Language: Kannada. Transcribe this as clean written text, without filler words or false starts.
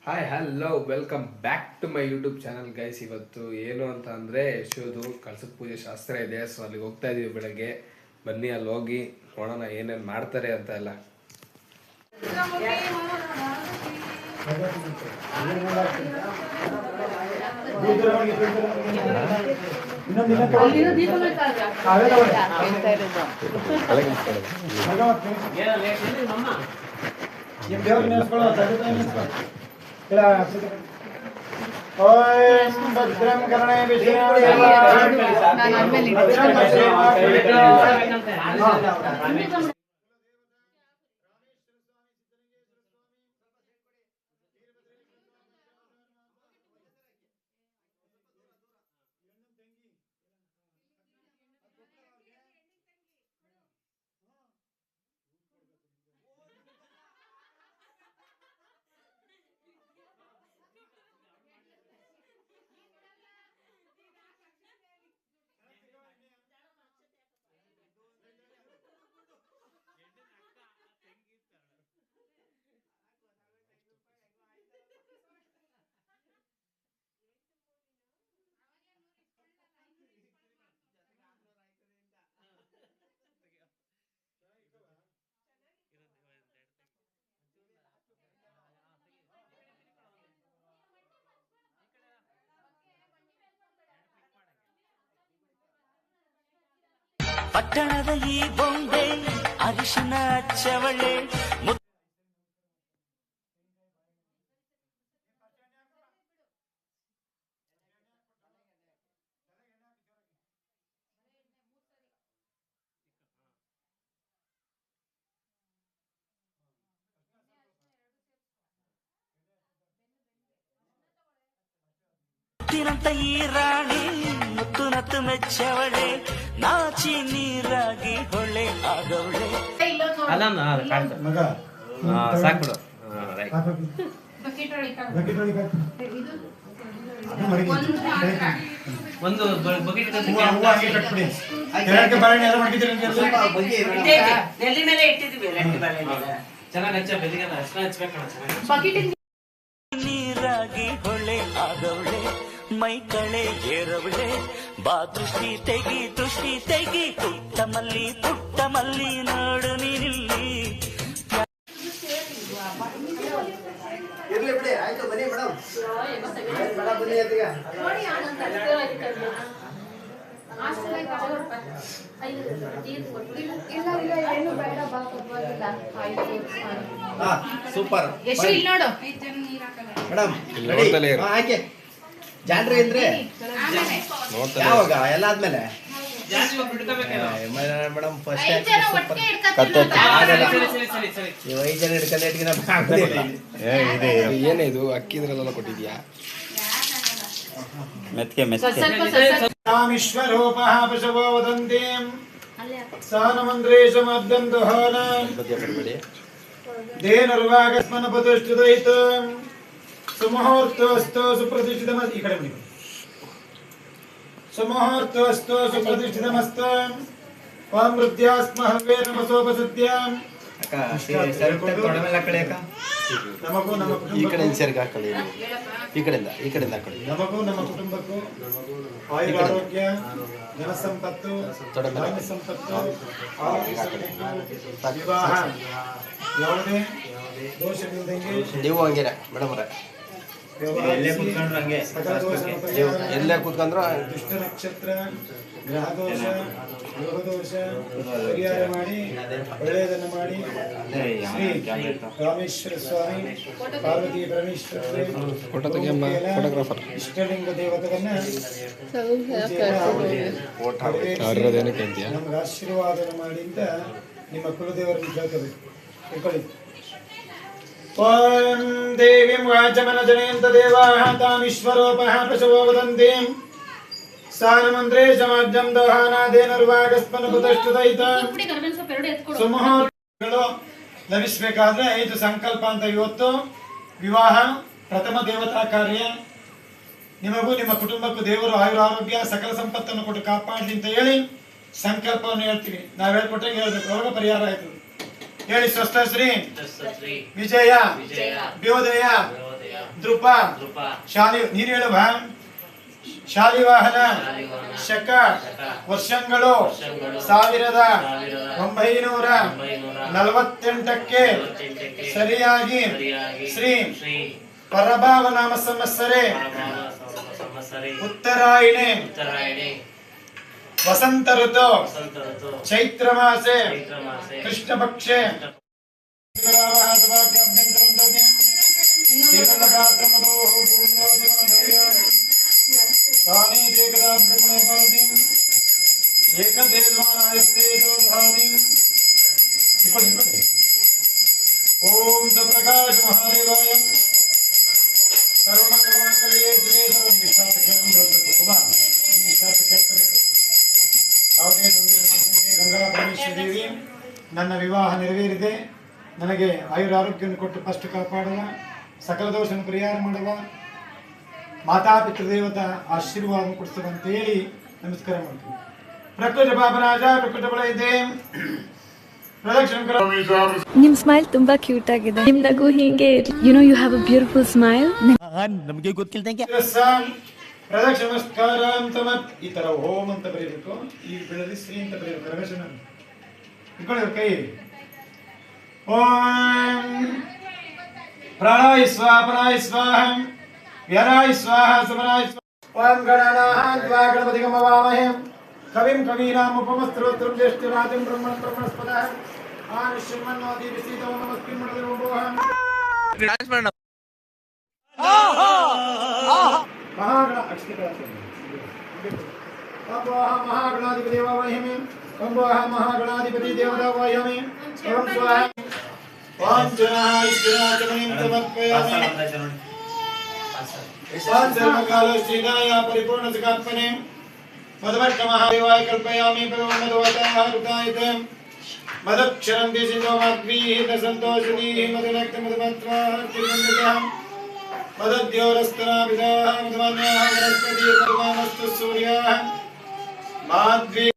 Hi hello welcome back to my YouTube channel guys. ಇವತ್ತು ಏನು ಅಂತ ಅಂದರೆ ಯಶೋದು ಕಳಸದ ಪೂಜೆ ಶಾಸ್ತ್ರ ಇದೆ. ಸೊ ಅಲ್ಲಿಗೆ ಹೋಗ್ತಾ ಇದೀವಿ ಬೆಳಗ್ಗೆ. ಬನ್ನಿ ಅಲ್ಲಿ ಹೋಗಿ ನೋಡೋಣ ಏನೇನು ಮಾಡ್ತಾರೆ ಅಂತ ಎಲ್ಲ. ಭದ್ರಂ ಕರ್ಣೇ ಪಟ್ಟಣದ ಈ ಬೊಂಬೆ ಅರಿಶಿನ ಚವಳೆ ಮುತ್ತಿನಂತ ಈ ರಾಣಿ ಮುತ್ತು ನತ್ತು ಮೆಚ್ಚವಳೆ ನಾಚಿ ನೀರಾಗಿ ಹೊಳೆ ಆಗವಳೆ. ಸಾಕ್ಬಿಡು. ಒಂದು ನೀರಾಗಿ ಹೊಳೆ ಆಗವಳೆ ಮೈ ಕಳೆ ಏರವಳೆ ಬಾ ದೃಷ್ಟಿ ತೆಗಿ ಪುಟ್ಟ ಮಲ್ಲಿ ನೋಡು ನೀನಿಲ್ಲಿ. ಇರ್ಲಿ ಬಿಡಿ, ಆಯ್ತು ಬನ್ನಿ ಮೇಡಮ್. ಬನ್ನಿ ಅತ್ತಿಗೆ. Super madam. ಆಯ್ಕೆ ಜಾನ್ರಿ ಅಂದ್ರೆ ಯಾವಾಗ ಎಲ್ಲ ಆದ್ಮೇಲೆ ಮೇಡಮ್ ಫಸ್ಟ್ ನೀವು 5 ಜನ ಹಿಡ್ಕೊಂಡು ಏನೇ ಇದು ಅಕ್ಕಿ ಇದ್ರಲ್ಲೆಲ್ಲ ಕೊಟ್ಟಿದ್ಯಾ? ಮೆತ್ಕೆ ರಾಮೇಶ್ವರೋಪಃ ಪಶವೋ ವದಂತಿ ಸಾನಮಂದ್ರೇಶಮಬ್ದಂ ದೋಹನ ದೇನರ್ವಾಗಸ್ಮನ ಪ್ರತಿಷ್ಠಿತೈತ ಸುಮುಹೂರ್ತೋಸ್ತು ಸುಪ್ರತಿಷ್ಠಿತಮಸ್ತು. ಈ ಕಡೆ ಬನ್ನಿ. ಸುಮುಹೂರ್ತೋಸ್ತು ಸುಪ್ರತಿಷ್ಠಿತಮಸ್ತು ಓಂ ಮೃತ್ಯಾಸ್ಮಹವೇ ನಮಸೋಪಸತ್ಯಾಂ. ನಮಗೂ ನಮ್ಮ ಈ ಕಡೆ ಸೇರ್ಗೆ ಹಾಕೊಳ್ಳಿ. ಈ ಕಡೆಯಿಂದ ಹಾಕೊಳ್ಳಿ. ನಮಗೂ ನಮ್ಮ ಕುಟುಂಬಕ್ಕೂ ಆಯುರಾರೋಗ್ಯ ಜನಸಂಪತ್ತು ಧಾನ್ಯ ಸಂಪತ್ತು ವಿವಾಹ ಯಾವುದೇ ದೋಷವಿಲ್ಲದಂಗೆ ನೀವು ಹಂಗಿರ ಮೇಡಮ್ ಎಲ್ಲೇ ಕೂತ್ಕೊಂಡ್ರು ದುಷ್ಟ ನಕ್ಷತ್ರ ಗ್ರಹ ದೋಷ ಗೃಹ ದೋಷ ಪರಿಹಾರ ಮಾಡಿ ಒಳ್ಳೆಯದನ್ನು ಮಾಡಿ ಶ್ರೀ ರಾಮೇಶ್ವರ ಸ್ವಾಮಿ ಪಾರ್ವತಿ ಪರಮೇಶ್ವರ ಇಷ್ಟಲಿಂಗ ದೇವತವನ್ನ ನಮ್ಗೆ ಆಶೀರ್ವಾದನ ಮಾಡಿ ಅಂತ ನಿಮ್ಮ ಕುಲದೇವರನ್ನು ಕೇಳ್ಕೋಬೇಕು. ತಿಳ್ಕೊಳ್ಳಿ. ಓಂ ದೇವೀಂ ವಾಚಮನ ಜನಯಂತ ದೇವಾಃ ತಾಮೀಶ್ವರೋಪಃ ಪಶವೋ ವದಂತಿ ಸಾನಮಂತ್ರೇ ಸಮಾಜ್ಯಂ ದೋಹಾನಾದೇನರ್ವಾಗಸ್ಮನ ಪ್ರತಿಷ್ಠಿತೈತ ಸುಮುಹೂರ್ತಗಳು ಲಭಿಸಬೇಕಾದ್ರೆ 5 ಸಂಕಲ್ಪ ಅಂತ. ಇವತ್ತು ವಿವಾಹ ಪ್ರಥಮ ದೇವತಾ ಕಾರ್ಯ. ನಿಮಗೂ ನಿಮ್ಮ ಕುಟುಂಬಕ್ಕೂ ದೇವರು ಆಯುರಾರೋಗ್ಯ ಸಕಲ ಸಂಪತ್ತನ್ನು ಕೊಟ್ಟು ಕಾಪಾಡಲಿ ಅಂತ ಹೇಳಿ ಸಂಕಲ್ಪವನ್ನು ಹೇಳ್ತೀವಿ. ನಾವು ಹೇಳ್ಕೊಟ್ಟಾಗ ಹೇಳ್ಬೇಕು, ಅವಾಗ ಪರಿಹಾರ ಆಯ್ತದೆ. ಹೇಳಿ ಸ್ವಸ್ಥಶ್ರೀ ಶ್ರೀ ವಿಜಯ ವಿಜಯ ವ್ಯೋದಯ ದೇವೋದಯ ದೃಪ ಕೃಪ ಶಾಲಿ ನೀನು ಹೇಳುವ ಶಾಲಿವಾಹನ ಶಾಲಿವಾಹನ ಶಕ ಶಕ ವರ್ಷಗಳು ವರ್ಷಗಳು 1948ಕ್ಕೆ 48ಕ್ಕೆ ಸರಿಯಾಗಿ ಸರಿಯಾಗಿ ಶ್ರೀ ಶ್ರೀ ಪರಭಾವ ನಾಮ ಸಂವತ್ಸರೆ ಪರಮಾವ ಸಂವತ್ಸರೆ ಉತ್ತರಾಯಣೆ ಉತ್ತರಾಯಣೆ ವಸಂತ ಋತು ವಸಂತ ಋತು ಚೈತ್ರ ಮಾಸೆ ಚೈತ್ರ ಮಾಸೆ ಕೃಷ್ಣ ಪಕ್ಷೆ ಓಂ ಸ ಪ್ರಕಾಶ ಮಹಾದೇವಾಯ ಸರ್ವಮಂಗಲಮಾಂಗಲ್ಯೇ ಶಿವೆ ಸರ್ವನಿಷ್ಠಾರ್ಥ ಕೇಳ್ಕೊಬೇಕು. ಯಾವುದೇ ತೊಂದರೆ ಇಲ್ಲದೆ ಗಂಗಾ ಪರಮೇಶ್ವರಿ ದೇವಿ ನನ್ನ ವಿವಾಹ ನೆರವೇರಿದೆ, ನನಗೆ ಆಯುರಾರೋಗ್ಯವನ್ನು ಕೊಟ್ಟು ಫಸ್ಟ್ ಕಾಪಾಡುವ, ಸಕಲ ದೋಷವನ್ನು ಪರಿಹಾರ ಮಾಡುವ, ಮಾತಾ ಪಿತೃದೇವತಾ ಆಶೀರ್ವಾದ ಕೊಡಿಸುವ ಅಂತ ಹೇಳಿ ನಮಸ್ಕಾರ ಮಾಡ್ತೀವಿ. ಪ್ರಕೃತ ಪಾಪರಾಜ ಪ್ರಕೃತ ಬಲ ಇದೆ ಪ್ರದಕ್ಷಿಣ ನಿಮ್ ಸ್ಮೈಲ್ ತುಂಬಾ ಕ್ಯೂಟ್ ಆಗಿದೆ. ನಿಮ್ ನಗು ಹೀಗೆ you know you have a beautiful smile. ಪ್ರದಕ್ಷಿಣ ನಮಸ್ಕಾರ ಅಂತ ಈ ತರ ಓಂ ಅಂತ ಬರೀಬೇಕು, ಈ ಬೆಳದಿ ಶ್ರೀ ಅಂತ ಬರೀಬೇಕು. ಪ್ರದಕ್ಷಿಣ ಇಟ್ಕೊಳ್ಳಿ ಕೈ. ಓಂ ಪ್ರಾಣಾಯ ಸ್ವಾಹ ಪ್ರಾಣಾಯ ಸ್ವಾಹ ವ್ಯರಾಯ ಸ್ವಾಹ ಸಮರಾಯ ಸ್ವಾಹ. ಓಂ ಗಣನಾಥ್ ವಾ ಗಣಪತಿಗಂ ಹವಾಮಹೇ ಕವಿಂ ಕವೀನಾಂ ಉಪಮಸ್ತ್ರೋತ್ರಂ ಜ್ಯೇಷ್ಠರಾಜಂ ಬ್ರಹ್ಮಣಂ ಬ್ರಹ್ಮಸ್ಪದಃ ಆನಿಶ್ಚಿನ್ಮನ್ನೋತಿ ವಿಸಿತೋ ನಮಸ್ಕೃಂ ಮಂಡಲಂ ಮಹಾಗಣ ಅಕ್ಷತೆ ಮಹಾಗಣಾಧಿಪತಿ ದೇವಾವಹ್ಯಮಿ ಕಂಬೋಹ ಮಹಾಗಣಾಧಿಪತಿ ದೇವತಾ ವಾಹ್ಯಮಿ ಓಂ ಸ್ವಾಹ ಪಾಂಚನಾಯಿಶ್ಚನಾಚಮನಿಂ ಸಮರ್ಪಯಾಮಿ ಸರ್ವಕಾಲ ಶ್ರೀನಾಯ ಪರಿಪೂರ್ಣ ಸುಖಾತ್ಮನೆ ಮಧುವರ್ಷ ಮಹಾದೇವಾಯ ಕಲ್ಪಯಾಮಿ ಮಧುವತಾರುತಾಯಿತೆ ಮದಕ್ಷರಂ ದಿಸಿಂಧೋ ಮದ್ವೀಹಿತ ಸಂತೋಷದೀಃ ಮಧುನಕ್ತ ಮಧುಮತ್ವಾ ಕಿರುಂದಿತಃ ಮದದ್ಯೋರಸ್ತನಾಭಿಧಾಃ ಮಧುಮನ್ಯಾಃ ವನಸ್ಪತಿರ್ಮಧುಮಾನಸ್ತು ಸೂರ್ಯಾಃ ಮಾಧ್ವಿ